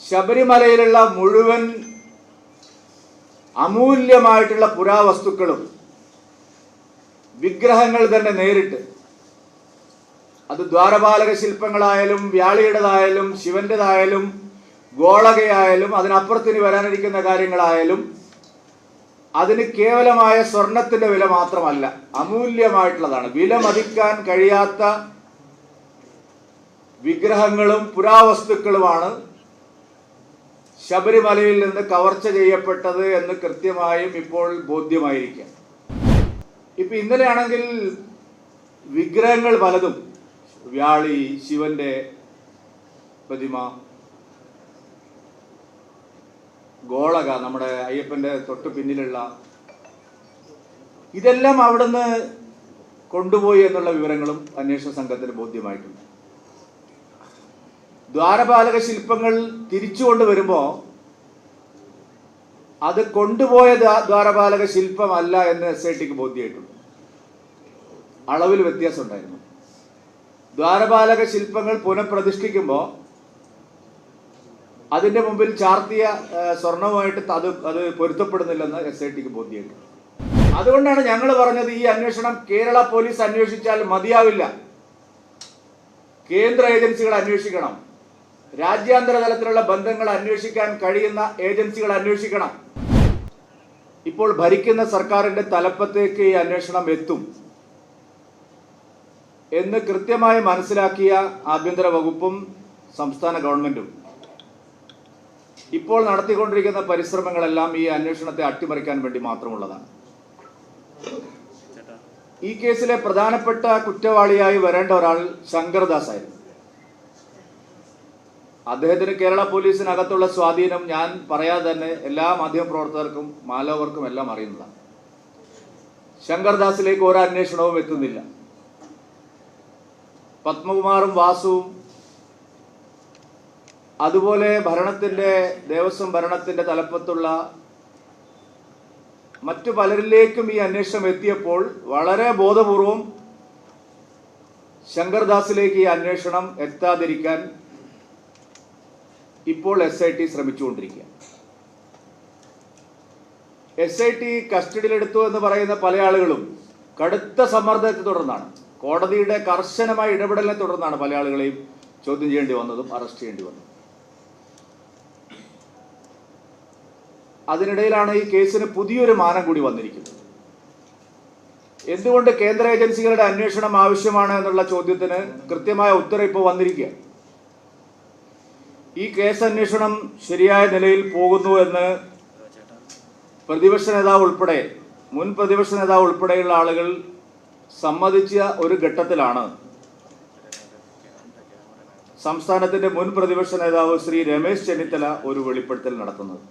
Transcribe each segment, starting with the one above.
ശബരിമലയിലുള്ള മുഴുവൻ അമൂല്യമായിട്ടുള്ള പുരാവസ്തുക്കളും വിഗ്രഹങ്ങൾ തന്നെ നേരിട്ട്, അത് ദ്വാരപാലക ശില്പങ്ങളായാലും വ്യാളിയുടേതായാലും ശിവന്റേതായാലും ഗോളകയായാലും അതിനപ്പുറത്തിന് വരാനിരിക്കുന്ന കാര്യങ്ങളായാലും അതിന് കേവലമായ സ്വർണത്തിന്റെ വില മാത്രമല്ല, അമൂല്യമായിട്ടുള്ളതാണ്. വില മതിക്കാൻ കഴിയാത്ത വിഗ്രഹങ്ങളും പുരാവസ്തുക്കളുമാണ് ശബരിമലയിൽ നിന്ന് കവർച്ച ചെയ്യപ്പെട്ടത് എന്ന് കൃത്യമായും ഇപ്പോൾ ബോധ്യമായിരിക്കാം. ഇപ്പൊ ഇന്നലെയാണെങ്കിൽ വിഗ്രഹങ്ങൾ പലതും, വ്യാളി, ശിവന്റെ പ്രതിമ, ഗോളക, നമ്മുടെ അയ്യപ്പന്റെ തൊട്ട് പിന്നിലുള്ള, ഇതെല്ലാം അവിടുന്ന് കൊണ്ടുപോയി എന്നുള്ള വിവരങ്ങളും അന്വേഷണ സംഘത്തിന് ബോധ്യമായിട്ടുണ്ട്. ദ്വാരപാലക ശില്പങ്ങൾ തിരിച്ചു കൊണ്ടുവരുമ്പോൾ അത് കൊണ്ടുപോയ ദ്വാരപാലക ശില്പമല്ല എന്ന് SITക്ക് ബോധ്യമായിട്ടുണ്ട്. അളവിൽ വ്യത്യാസം ഉണ്ടായിരുന്നു. ദ്വാരപാലക ശില്പങ്ങൾ പുനഃപ്രതിഷ്ഠിക്കുമ്പോൾ അതിന്റെ മുമ്പിൽ ചാർത്തിയ സ്വർണവുമായിട്ട് അത് പൊരുത്തപ്പെടുന്നില്ലെന്ന് SITക്ക് ബോധ്യമായിട്ടുണ്ട്. അതുകൊണ്ടാണ് ഞങ്ങൾ പറഞ്ഞത്, ഈ അന്വേഷണം കേരള പോലീസ് അന്വേഷിച്ചാൽ മതിയാവില്ല, കേന്ദ്ര ഏജൻസികൾ അന്വേഷിക്കണം, രാജ്യാന്തര തലത്തിലുള്ള ബന്ധങ്ങൾ അന്വേഷിക്കാൻ കഴിയുന്ന ഏജൻസികൾ അന്വേഷിക്കണം. ഇപ്പോൾ ഭരിക്കുന്ന സർക്കാരിന്റെ തലപ്പത്തേക്ക് ഈ അന്വേഷണം എത്തും എന്ന് കൃത്യമായി മനസ്സിലാക്കിയ ആഭ്യന്തര വകുപ്പും സംസ്ഥാന ഗവൺമെന്റും ഇപ്പോൾ നടത്തിക്കൊണ്ടിരിക്കുന്ന പരിശ്രമങ്ങളെല്ലാം ഈ അന്വേഷണത്തെ അട്ടിമറിക്കാൻ വേണ്ടി മാത്രമുള്ളതാണ്. ഈ കേസിലെ പ്രധാനപ്പെട്ട കുറ്റവാളിയായി വരേണ്ട ഒരാൾ ശങ്കർദാസ് ആയിരുന്നു. അദ്ദേഹത്തിന് കേരള പോലീസിനകത്തുള്ള സ്വാധീനം ഞാൻ പറയാതെ തന്നെ എല്ലാ മാധ്യമപ്രവർത്തകർക്കും മാലോകർക്കും എല്ലാം അറിയുന്നതാണ്. ശങ്കർദാസിലേക്ക് ഒരു അന്വേഷണവും എത്തുന്നില്ല. പത്മകുമാറും വാസുവും അതുപോലെ ദേവസ്വം ഭരണത്തിന്റെ തലപ്പത്തുള്ള മറ്റു പലരിലേക്കും ഈ അന്വേഷണം എത്തിയപ്പോൾ വളരെ ബോധപൂർവം ശങ്കർദാസിലേക്ക് ഈ അന്വേഷണം എത്താതിരിക്കാൻ ഇപ്പോൾ SIT ശ്രമിച്ചുകൊണ്ടിരിക്കുക. SIT കസ്റ്റഡിയിലെടുത്തു എന്ന് പറയുന്ന പല ആളുകളും കടുത്ത സമ്മർദ്ദത്തെ തുടർന്നാണ്, കോടതിയുടെ കർശനമായ ഇടപെടലിനെ തുടർന്നാണ് പല ആളുകളെയും ചോദ്യം ചെയ്യേണ്ടി വന്നതും അറസ്റ്റ് ചെയ്യേണ്ടി വന്നതും. അതിനിടയിലാണ് ഈ കേസിന് പുതിയൊരു മാനം കൂടി വന്നിരിക്കുന്നത്. എന്തുകൊണ്ട് കേന്ദ്ര ഏജൻസികളുടെ അന്വേഷണം ആവശ്യമാണ് എന്നുള്ള ചോദ്യത്തിന് കൃത്യമായ ഉത്തരം ഇപ്പോൾ വന്നിരിക്കുക. ഈ കേസ് അന്വേഷണം ശരിയായ നിലയിൽ പോകുന്നു എന്ന് പ്രതിപക്ഷ നേതാവ് ഉൾപ്പെടെ, മുൻ പ്രതിപക്ഷ നേതാവ് ഉൾപ്പെടെയുള്ള ആളുകൾ സമ്മതിച്ച ഒരു ഘട്ടത്തിലാണ് സംസ്ഥാനത്തിന്റെ മുൻ പ്രതിപക്ഷ നേതാവ് ശ്രീ രമേശ് ചെന്നിത്തല ഒരു വെളിപ്പെടുത്തൽ നടത്തുന്നത്.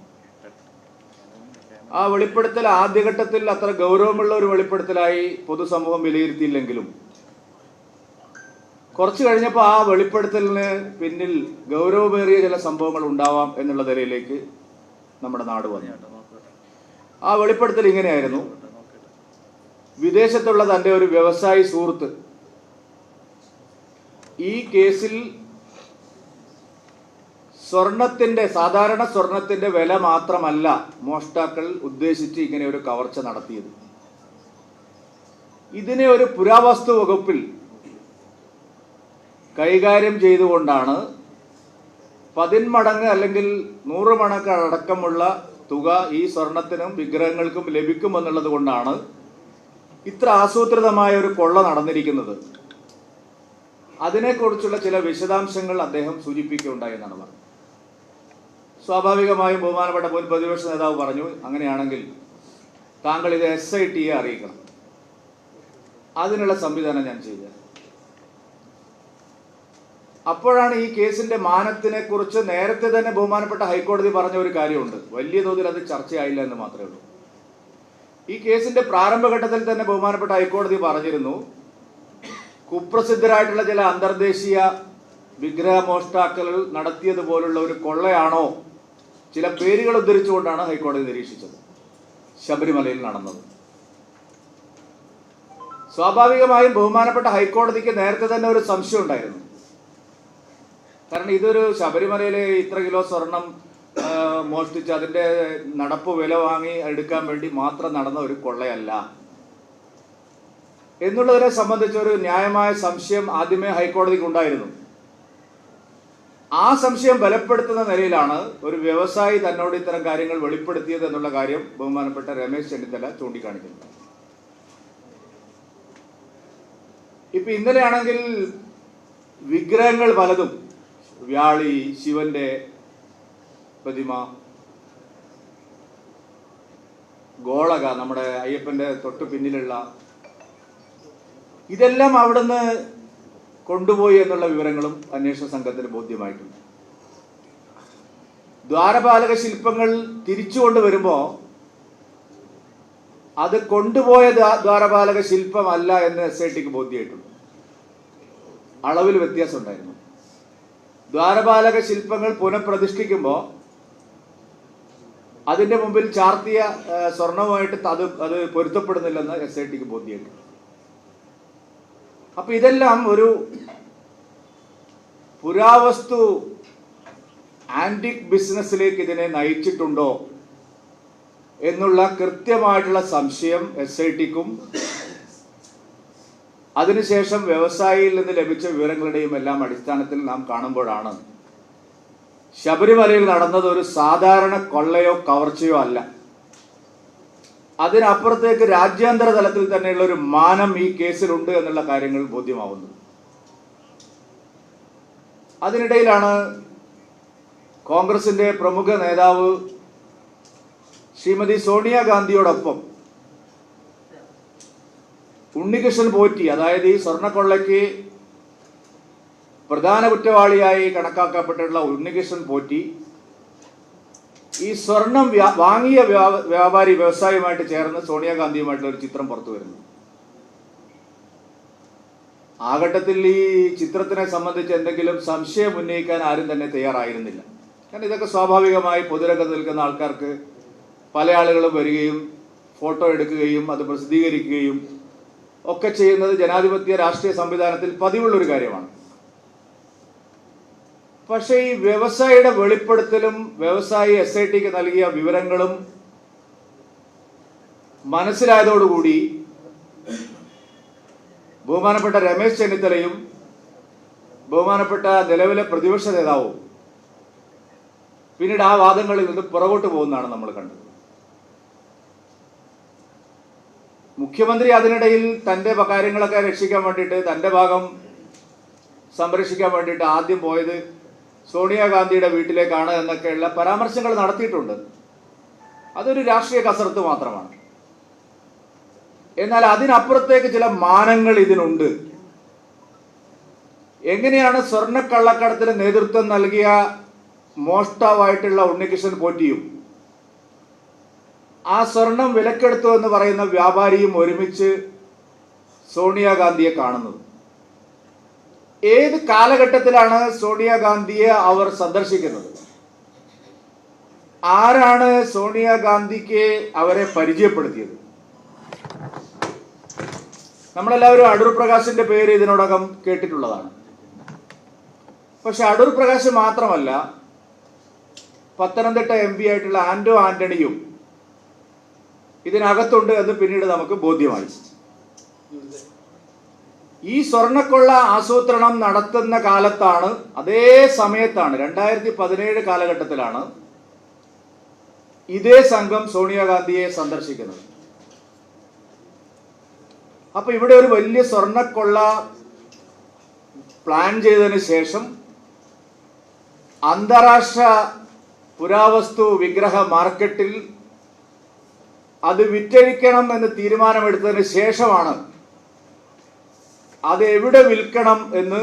ആ വെളിപ്പെടുത്തൽ ആദ്യഘട്ടത്തിൽ അത്ര ഗൗരവമുള്ള ഒരു വെളിപ്പെടുത്തലായി പൊതുസമൂഹം വിലയിരുത്തിയില്ലെങ്കിലും കുറച്ചു കഴിഞ്ഞപ്പോൾ ആ വെളിപ്പെടുത്തലിന് പിന്നിൽ ഗൗരവമേറിയ ചില സംഭവങ്ങൾ ഉണ്ടാവാം എന്നുള്ള നിലയിലേക്ക് നമ്മുടെ നാട് വന്നു. ആ വെളിപ്പെടുത്തൽ ഇങ്ങനെയായിരുന്നു: വിദേശത്തുള്ള തൻ്റെ ഒരു വ്യവസായി സുഹൃത്ത് ഈ കേസിൽ സാധാരണ സ്വർണത്തിന്റെ വില മാത്രമല്ല മോഷ്ടാക്കൾ ഉദ്ദേശിച്ച് ഇങ്ങനെ ഒരു കവർച്ച നടത്തിയത്. ഇതിനെ ഒരു പുരാവസ്തു വകുപ്പിൽ കൈകാര്യം ചെയ്തുകൊണ്ടാണ് 10 മടങ്ങ് അല്ലെങ്കിൽ 100 മടങ്ങ് അടക്കമുള്ള തുക ഈ സ്വർണത്തിനും വിഗ്രഹങ്ങൾക്കും ലഭിക്കുമെന്നുള്ളത് കൊണ്ടാണ് ഇത്ര ആസൂത്രിതമായ ഒരു കൊള്ള നടന്നിരിക്കുന്നത്. അതിനെക്കുറിച്ചുള്ള ചില വിശദാംശങ്ങൾ അദ്ദേഹം സൂചിപ്പിക്കുകയുണ്ടായി എന്നാണ് പറഞ്ഞത്. സ്വാഭാവികമായും ബഹുമാനപ്പെട്ട മുൻ പ്രതിപക്ഷ നേതാവ് പറഞ്ഞു, അങ്ങനെയാണെങ്കിൽ താങ്കൾ ഇത് SITയെ അറിയിക്കണം, അതിനുള്ള സംവിധാനം ഞാൻ ചെയ്തു. അപ്പോഴാണ് ഈ കേസിന്റെ മാനത്തിനെ കുറിച്ച് നേരത്തെ തന്നെ ബഹുമാനപ്പെട്ട ഹൈക്കോടതി പറഞ്ഞ ഒരു കാര്യമുണ്ട്. വലിയ തോതിൽ അത് ചർച്ചയായില്ല എന്ന് മാത്രമേ ഉള്ളൂ. ഈ കേസിന്റെ പ്രാരംഭഘട്ടത്തിൽ തന്നെ ബഹുമാനപ്പെട്ട ഹൈക്കോടതി പറഞ്ഞിരുന്നു, കുപ്രസിദ്ധരായിട്ടുള്ള ചില അന്തർദേശീയ വിഗ്രഹ മോഷ്ടാക്കൾ നടത്തിയതുപോലുള്ള ഒരു കൊള്ളയാണോ, ചില പേരുകൾ ഉദ്ധരിച്ചുകൊണ്ടാണ് ഹൈക്കോടതി നിരീക്ഷിച്ചത് ശബരിമലയിൽ നടന്നത്. സ്വാഭാവികമായും ബഹുമാനപ്പെട്ട ഹൈക്കോടതിക്ക് നേരത്തെ തന്നെ ഒരു സംശയം ഉണ്ടായിരുന്നു. കാരണം ഇതൊരു ശബരിമലയിലെ ഇത്ര കിലോ സ്വർണം മോഷ്ടിച്ച് അതിൻ്റെ നടപ്പ് വില വാങ്ങി എടുക്കാൻ വേണ്ടി മാത്രം നടന്ന ഒരു കൊള്ളയല്ല എന്നുള്ളതിനെ സംബന്ധിച്ച് ഒരു ന്യായമായ സംശയം ആദ്യമേ ഹൈക്കോടതിക്ക് ഉണ്ടായിരുന്നു. ആ സംശയം ബലപ്പെടുത്തുന്ന നിലയിലാണ് ഒരു വ്യവസായി തന്നോട് ഇത്തരം കാര്യങ്ങൾ വെളിപ്പെടുത്തിയത് എന്നുള്ള കാര്യം ബഹുമാനപ്പെട്ട രമേശ് ചെന്നിത്തല ചൂണ്ടിക്കാണിക്കുന്നു. ഇപ്പൊ ഇന്നലെയാണെങ്കിൽ വിഗ്രഹങ്ങൾ പലതും, വ്യാളി, ശിവന്റെ പ്രതിമ, ഗോളക, നമ്മുടെ അയ്യപ്പന്റെ തൊട്ടു പിന്നിലുള്ള, ഇതെല്ലാം അവിടുന്ന് കൊണ്ടുപോയി എന്നുള്ള വിവരങ്ങളും അന്വേഷണ സംഘത്തിന് ബോധ്യമായിട്ടുണ്ട്. ദ്വാരപാലക ശില്പങ്ങൾ തിരിച്ചു കൊണ്ടുവരുമ്പോൾ അത് കൊണ്ടുപോയ ദ്വാരപാലക ശില്പമല്ല എന്ന് SITക്ക് ബോധ്യമായിട്ടുണ്ട്. അളവിൽ വ്യത്യാസം ഉണ്ടായിരുന്നു. ദ്വാരപാലക ശില്പങ്ങൾ പുനഃപ്രതിഷ്ഠിക്കുമ്പോൾ അതിന്റെ മുമ്പിൽ ചാർത്തിയ സ്വർണവുമായിട്ട് അത് പൊരുത്തപ്പെടുന്നില്ലെന്ന് SITക്ക് ബോധ്യമായിട്ടുണ്ട്. അപ്പൊ ഇതെല്ലാം ഒരു പുരാവസ്തു ആന്റിക് ബിസിനസ്സിലേക്ക് ഇതിനെ നയിച്ചിട്ടുണ്ടോ എന്നുള്ള കൃത്യമായിട്ടുള്ള സംശയം SITക്കും അതിനുശേഷം വ്യവസായിയിൽ നിന്ന് ലഭിച്ച വിവരങ്ങളുടെയും എല്ലാം അടിസ്ഥാനത്തിൽ നാം കാണുമ്പോഴാണ് ശബരിമലയിൽ നടന്നത് ഒരു സാധാരണ കൊള്ളയോ കവർച്ചയോ അല്ല, അതിനപ്പുറത്തേക്ക് രാജ്യാന്തര തലത്തിൽ തന്നെയുള്ള ഒരു മാനം ഈ കേസിലുണ്ട് എന്നുള്ള കാര്യങ്ങൾ ബോധ്യമാവുന്നത്. അതിനിടയിലാണ് കോൺഗ്രസിന്റെ പ്രമുഖ നേതാവ് ശ്രീമതി സോണിയാഗാന്ധിയോടൊപ്പം ഉണ്ണികൃഷ്ണൻ പോറ്റി, അതായത് ഈ സ്വർണ്ണക്കൊള്ളയ്ക്ക് പ്രധാന കുറ്റവാളിയായി കണക്കാക്കപ്പെട്ടിട്ടുള്ള ഉണ്ണികൃഷ്ണൻ പോറ്റി ഈ സ്വർണം വാങ്ങിയ വ്യാപാരി വ്യവസായിയുമായിട്ട് ചേർന്ന് സോണിയാഗാന്ധിയുമായിട്ടുള്ള ഒരു ചിത്രം പുറത്തു വരുന്നു. ആ ഘട്ടത്തിൽ ഈ ചിത്രത്തിനെ സംബന്ധിച്ച് എന്തെങ്കിലും സംശയം ഉന്നയിക്കാൻ ആരും തന്നെ തയ്യാറായിരുന്നില്ല. കാരണം ഇതൊക്കെ സ്വാഭാവികമായി പൊതുരംഗത്ത് നിൽക്കുന്ന ആൾക്കാർക്ക് പല ആളുകളും വരികയും ഫോട്ടോ എടുക്കുകയും അത് പ്രസിദ്ധീകരിക്കുകയും ഒക്കെ ചെയ്യുന്നത് ജനാധിപത്യ രാഷ്ട്രീയ സംവിധാനത്തിൽ പതിവുള്ളൊരു കാര്യമാണ്. പക്ഷേ ഈ വ്യവസായിയുടെ വെളിപ്പെടുത്തലും വ്യവസായി SITക്ക് നൽകിയ വിവരങ്ങളും മനസ്സിലായതോടുകൂടി ബഹുമാനപ്പെട്ട രമേശ് ചെന്നിത്തലയും ബഹുമാനപ്പെട്ട നിലവിലെ പ്രതിപക്ഷ നേതാവും പിന്നീട് ആ വാദങ്ങളിൽ നിന്ന് പുറകോട്ട് പോകുന്നതാണ് നമ്മൾ കണ്ടത്. മുഖ്യമന്ത്രി അതിനിടയിൽ തൻ്റെ കാര്യങ്ങളൊക്കെ രക്ഷിക്കാൻ വേണ്ടിയിട്ട്, തൻ്റെ ഭാഗം സംരക്ഷിക്കാൻ വേണ്ടിയിട്ട് ആദ്യം പോയത് സോണിയാഗാന്ധിയുടെ വീട്ടിലേക്കാണ് എന്നൊക്കെയുള്ള പരാമർശങ്ങൾ നടത്തിയിട്ടുണ്ട്. അതൊരു രാഷ്ട്രീയ കസരത്ത് മാത്രമാണ്. എന്നാൽ അതിനപ്പുറത്തേക്ക് ചില മാനങ്ങൾ ഇതിനുണ്ട്. എങ്ങനെയാണ് സ്വർണ്ണക്കള്ളക്കടത്തിന് നേതൃത്വം നൽകിയ മോഷ്ടാവായിട്ടുള്ള ഉണ്ണികൃഷ്ണൻ പോറ്റിയും ആ സ്വർണം വിലക്കെടുത്തു എന്ന് പറയുന്ന വ്യാപാരിയും ഒരുമിച്ച് സോണിയാഗാന്ധിയെ കാണുന്നത്? ഏത് കാലഘട്ടത്തിലാണ് സോണിയാഗാന്ധിയെ അവർ സന്ദർശിക്കുന്നത്? ആരാണ് സോണിയാഗാന്ധിക്ക് അവരെ പരിചയപ്പെടുത്തിയത്? നമ്മളെല്ലാവരും അടൂർ പ്രകാശിന്റെ പേര് ഇതിനോടകം കേട്ടിട്ടുള്ളതാണ്. പക്ഷെ അടൂർ പ്രകാശ് മാത്രമല്ല, പത്തനംതിട്ട MP ആയിട്ടുള്ള ആന്റോ ആന്റണിയും ഇതിനകത്തുണ്ട് എന്ന് പിന്നീട് നമുക്ക് ബോധ്യമായി. ഈ സ്വർണ്ണക്കൊള്ള ആസൂത്രണം നടത്തുന്ന കാലത്താണ്, അതേ സമയത്താണ്, 2017 കാലഘട്ടത്തിലാണ് ഇതേ സംഘം സോണിയാഗാന്ധിയെ സന്ദർശിക്കുന്നത്. അപ്പൊ ഇവിടെ ഒരു വലിയ സ്വർണ്ണക്കൊള്ള പ്ലാൻ ചെയ്തതിന് ശേഷം അന്താരാഷ്ട്ര പുരാവസ്തു വിഗ്രഹ മാർക്കറ്റിൽ അത് വിറ്റഴിക്കണം എന്ന് തീരുമാനമെടുത്തതിന് ശേഷമാണ് അത് എവിടെ വിൽക്കണം എന്ന്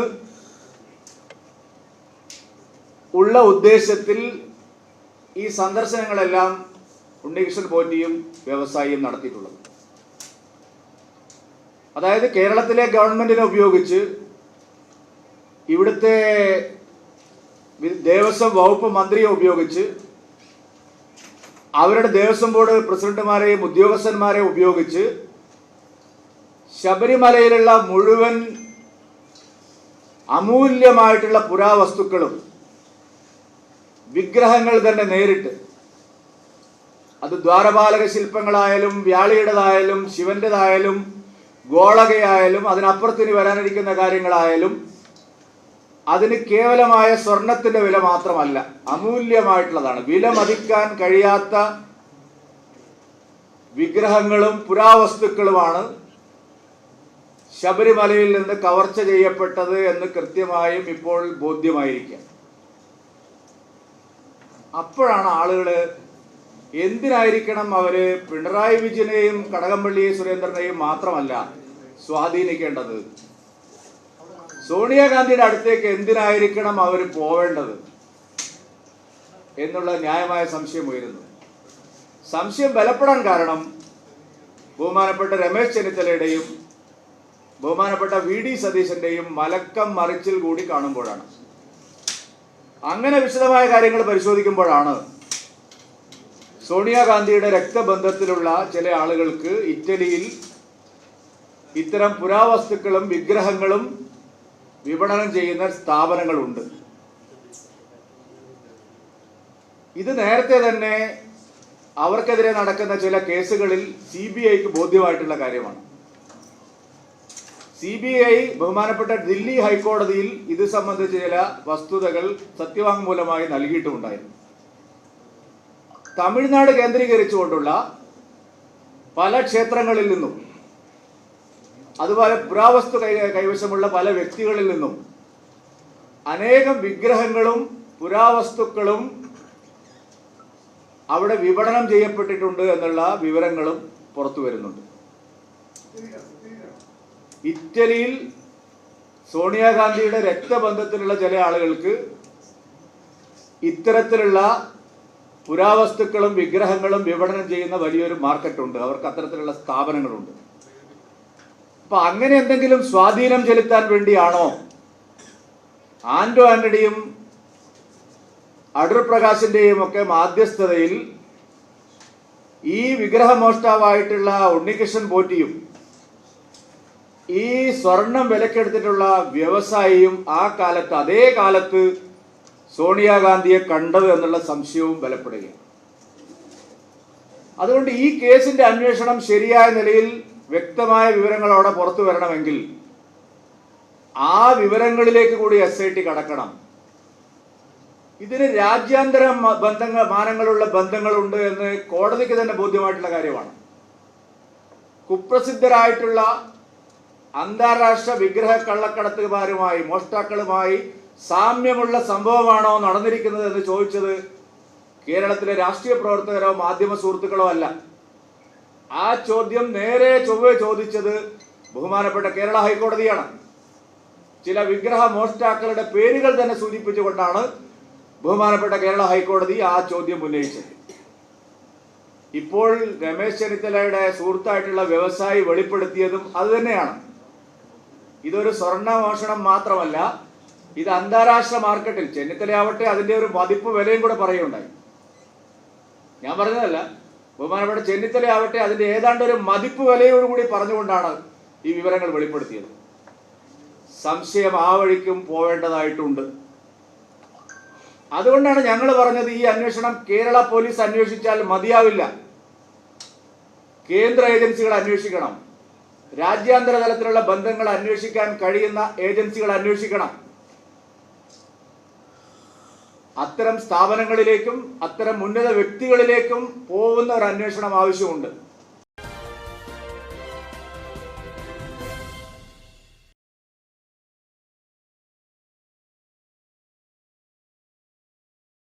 ഉള്ള ഉദ്ദേശത്തിൽ ഈ സന്ദർശനങ്ങളെല്ലാം ഉണ്ണികൃഷ്ണൻ പോറ്റിയും വ്യവസായിയും നടത്തിയിട്ടുള്ളത്. അതായത് കേരളത്തിലെ ഗവൺമെന്റിനെ ഉപയോഗിച്ച് ഇവിടുത്തെ ദേവസ്വം വകുപ്പ് മന്ത്രിയെ ഉപയോഗിച്ച് അവരുടെ ദേവസ്വം ബോർഡ് പ്രസിഡന്റുമാരെയും ഉദ്യോഗസ്ഥന്മാരെ ഉപയോഗിച്ച് ശബരിമലയിലുള്ള മുഴുവൻ അമൂല്യമായിട്ടുള്ള പുരാവസ്തുക്കളും വിഗ്രഹങ്ങൾ തന്നെ നേരിട്ട്, അത് ദ്വാരപാലക ശില്പങ്ങളായാലും വ്യാളിയുടേതായാലും ശിവന്റേതായാലും ഗോളകയായാലും അതിനപ്പുറത്തിന് വരാനിരിക്കുന്ന കാര്യങ്ങളായാലും അതിന് കേവലമായ സ്വർണത്തിന്റെ വില മാത്രമല്ല, അമൂല്യമായിട്ടുള്ളതാണ്. വില മതിക്കാൻ കഴിയാത്ത വിഗ്രഹങ്ങളും പുരാവസ്തുക്കളുമാണ് ശബരിമലയിൽ നിന്ന് കവർച്ച ചെയ്യപ്പെട്ടത് എന്ന് കൃത്യമായും ഇപ്പോൾ ബോധ്യമായിരിക്കാം. അപ്പോഴാണ് ആളുകൾ എന്തിനായിരിക്കണം അവര് പിണറായി വിജയനെയും കടകംപള്ളി സുരേന്ദ്രനെയും മാത്രമല്ല സ്വാധീനിക്കേണ്ടത്, സോണിയാഗാന്ധിയുടെ അടുത്തേക്ക് എന്തിനായിരിക്കണം അവർ പോവേണ്ടത് എന്നുള്ള ന്യായമായ സംശയം ഉയരുന്നു. സംശയം ബലപ്പെടാൻ കാരണം ബഹുമാനപ്പെട്ട രമേശ് ചെന്നിത്തലയുടെയും ബഹുമാനപ്പെട്ട VD സതീശന്റെയും മലക്കം മറിച്ചിൽ കൂടി കാണുമ്പോഴാണ്. അങ്ങനെ വിശദമായ കാര്യങ്ങൾ പരിശോധിക്കുമ്പോഴാണ് സോണിയാഗാന്ധിയുടെ രക്തബന്ധത്തിലുള്ള ചില ആളുകൾക്ക് ഇറ്റലിയിൽ ഇത്തരം പുരാവസ്തുക്കളും വിഗ്രഹങ്ങളും വിപണനം ചെയ്യുന്ന സ്ഥാപനങ്ങളുണ്ട്. ഇത് നേരത്തെ തന്നെ അവർക്കെതിരെ നടക്കുന്ന ചില കേസുകളിൽ CBIക്ക് ബോധ്യമായിട്ടുള്ള കാര്യമാണ്. CBI ബഹുമാനപ്പെട്ട ദില്ലി ഹൈക്കോടതിയിൽ ഇത് സംബന്ധിച്ച ചില വസ്തുതകൾ സത്യവാങ്മൂലമായി നൽകിയിട്ടുണ്ടായിരുന്നു. തമിഴ്നാട് കേന്ദ്രീകരിച്ചുകൊണ്ടുള്ള പല ക്ഷേത്രങ്ങളിൽ നിന്നും അതുപോലെ പുരാവസ്തു കൈവശമുള്ള പല വ്യക്തികളിൽ നിന്നും അനേകം വിഗ്രഹങ്ങളും പുരാവസ്തുക്കളും അവിടെ വിപണനം ചെയ്യപ്പെട്ടിട്ടുണ്ട് എന്നുള്ള വിവരങ്ങളും പുറത്തു വരുന്നുണ്ട്. ഇറ്റലിയിൽ സോണിയാഗാന്ധിയുടെ രക്തബന്ധത്തിലുള്ള ചില ആളുകൾക്ക് ഇത്തരത്തിലുള്ള പുരാവസ്തുക്കളും വിഗ്രഹങ്ങളും വിപണനം ചെയ്യുന്ന വലിയൊരു മാർക്കറ്റുണ്ട്, അവർക്ക് അത്തരത്തിലുള്ള സ്ഥാപനങ്ങളുണ്ട്. അപ്പൊ അങ്ങനെ എന്തെങ്കിലും സ്വാധീനം ചെലുത്താൻ വേണ്ടിയാണോ ആന്റണിയും അടൂർ പ്രകാശിന്റെയും ഒക്കെ മാധ്യസ്ഥതയിൽ ഈ വിഗ്രഹമോഷ്ടാവായിട്ടുള്ള ഉണ്ണികൃഷ്ണൻ പോറ്റിയും ഈ സ്വർണം വിലക്കെടുത്തിട്ടുള്ള വ്യവസായിയും ആ കാലത്ത് അതേ കാലത്ത് സോണിയാഗാന്ധിയെ കണ്ടത് എന്നുള്ള സംശയവും ബലപ്പെടുകയാണ്. അതുകൊണ്ട് ഈ കേസിന്റെ അന്വേഷണം ശരിയായ നിലയിൽ വ്യക്തമായ വിവരങ്ങളോടെ പുറത്തു വരണമെങ്കിൽ ആ വിവരങ്ങളിലേക്ക് കൂടി SIT കടക്കണം. ഇതിന് രാജ്യാന്തര മാനങ്ങളുള്ള ബന്ധങ്ങളുണ്ട് എന്ന് കോടതിക്ക് തന്നെ ബോധ്യമായിട്ടുള്ള കാര്യമാണ്. കുപ്രസിദ്ധരായിട്ടുള്ള അന്താരാഷ്ട്ര വിഗ്രഹ കള്ളക്കടത്തുകാരുമായി മോഷ്ടാക്കളുമായി സാമ്യമുള്ള സംഭവമാണോ നടന്നിരിക്കുന്നത് എന്ന് ചോദിച്ചത് കേരളത്തിലെ രാഷ്ട്രീയ പ്രവർത്തകരോ മാധ്യമ സുഹൃത്തുക്കളോ അല്ല. ആ ചോദ്യം നേരെ ചൊവ്വേ ചോദിച്ചത് ബഹുമാനപ്പെട്ട കേരള ഹൈക്കോടതിയാണ്. ചില വിഗ്രഹ മോഷ്ടാക്കളുടെ പേരുകൾ തന്നെ സൂചിപ്പിച്ചുകൊണ്ടാണ് ബഹുമാനപ്പെട്ട കേരള ഹൈക്കോടതി ആ ചോദ്യം ഉന്നയിച്ചത്. ഇപ്പോൾ രമേശ് ചെന്നിത്തലയുടെ സുഹൃത്തായിട്ടുള്ള വ്യവസായി വെളിപ്പെടുത്തിയതും അതുതന്നെയാണ്. ഇതൊരു സ്വർണ്ണ മോഷണം മാത്രമല്ല, ഇത് അന്താരാഷ്ട്ര മാർക്കറ്റിൽ ചെന്നിത്തലയാവട്ടെ അതിന്റെ ഒരു മതിപ്പ് വിലയും കൂടെ പറയുകയുണ്ടായി. ഞാൻ പറഞ്ഞതല്ല, ബഹുമാനപ്പെട്ട ചെന്നിത്തലയാവട്ടെ അതിന്റെ ഏതാണ്ട് ഒരു മതിപ്പ് വിലയോടുകൂടി പറഞ്ഞുകൊണ്ടാണ് ഈ വിവരങ്ങൾ വെളിപ്പെടുത്തിയത്. സംശയം ആ വഴിക്കും പോവേണ്ടതായിട്ടുണ്ട്. അതുകൊണ്ടാണ് ഞങ്ങൾ പറഞ്ഞത് ഈ അന്വേഷണം കേരള പോലീസ് അന്വേഷിച്ചാൽ മതിയാവില്ല, കേന്ദ്ര ഏജൻസികൾ അന്വേഷിക്കണം, രാജ്യാന്തര തലത്തിലുള്ള ബന്ധങ്ങൾ അന്വേഷിക്കാൻ കഴിയുന്ന ഏജൻസികൾ അന്വേഷിക്കണം. അത്തരം സ്ഥാപനങ്ങളിലേക്കും അത്തരം ഉന്നത വ്യക്തികളിലേക്കും പോകുന്ന ഒരു അന്വേഷണം ആവശ്യമുണ്ട്.